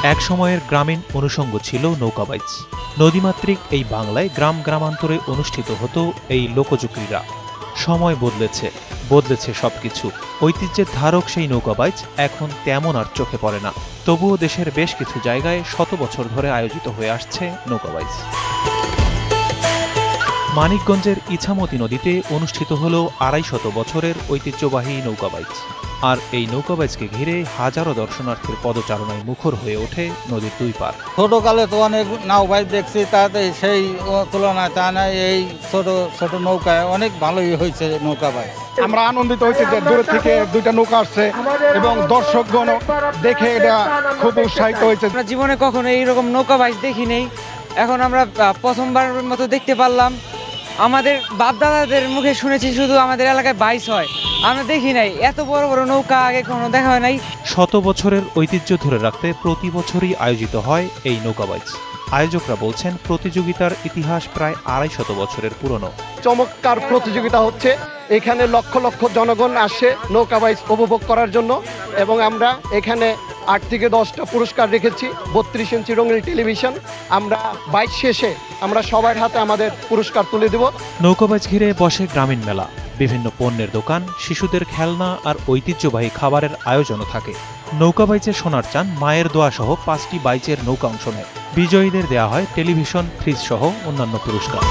এক সময়ের গ্রামীণ অনুষঙ্গ ছিল নৌকাবাইজ। নদীমাতৃক এই বাংলায় গ্রাম গ্রামান্তরে অনুষ্ঠিত হতো এই লোকজ ক্রীড়া। সময় বদলেছে সবকিছু। ঐতিহ্যের ধারক সেই নৌকাবাইজ এখন তেমন আর চোখে পড়ে না। তবুও দেশের বেশ কিছু জায়গায় শত বছর ধরে আয়োজিত হয়ে আসছে নৌকাবাইজ। মানিকগঞ্জের ইছামতি নদীতে অনুষ্ঠিত হল ২৫০ বছরের ঐতিহ্যবাহী নৌকাবাইজ। আর এই নৌকাবাইজকে ঘিরে হাজারো দর্শনার্থীর পদচারণায় মুখর হয়ে ওঠে নদীর দুই পার। ছোটকালে তো অনেক নাওবাইজ দেখছি, তাতে সেই তুলনায় তা নয়, এই ছোট ছোট নৌকায় অনেক ভালোই হয়েছে নৌকাবাইজ। আমরা আনন্দিত হয়েছি যে দূর থেকে দুইটা নৌকা আসছে এবং দর্শকগণ দেখে এটা খুব উৎসাহিত হয়েছে। আমরা জীবনে কখনো এইরকম নৌকাবাইজ দেখি নেই, এখন আমরা প্রথমবারের মতো দেখতে পারলাম। আমাদের বাপদাদাদের মুখে শুনেছি শুধু আমাদের এলাকায় বাইচ হয়, আমরা দেখি নাই এত বড় বড় নৌকা আগে কখনো দেখা হয় নাই। শত বছরের ঐতিহ্য ধরে রাখতে প্রতি বছরই আয়োজিত হয় এই নৌকাবাইজ। আয়োজকরা বলছেন প্রতিযোগিতার ইতিহাস প্রায় ২৫০ বছরের পুরনো। চমৎকার প্রতিযোগিতা হচ্ছে, এখানে লক্ষ লক্ষ জনগণ আসে নৌকাবাইজ উপভোগ করার জন্য এবং আমরা এখানে ৮ থেকে ১০টা পুরস্কার রেখেছি। ৩২ ইঞ্চি রঙিন টেলিভিশন। আমরা বাইচ শেষে আমরা সবার হাতে আমাদের পুরস্কার তুলে দেব। নৌকাবাইজ ঘিরে বসে গ্রামীণ মেলা, বিভিন্ন পণ্যের দোকান, শিশুদের খেলনা আর ঐতিহ্যবাহী খাবারের আয়োজনও থাকে। নৌকাবাইজে সোনার চান, মায়ের দোয়া সহ ৫টি বাইচের নৌকা অংশ নেয়। বিজয়ীদের দেয়া হয় টেলিভিশন, ফ্রিজ সহ অন্যান্য পুরস্কার।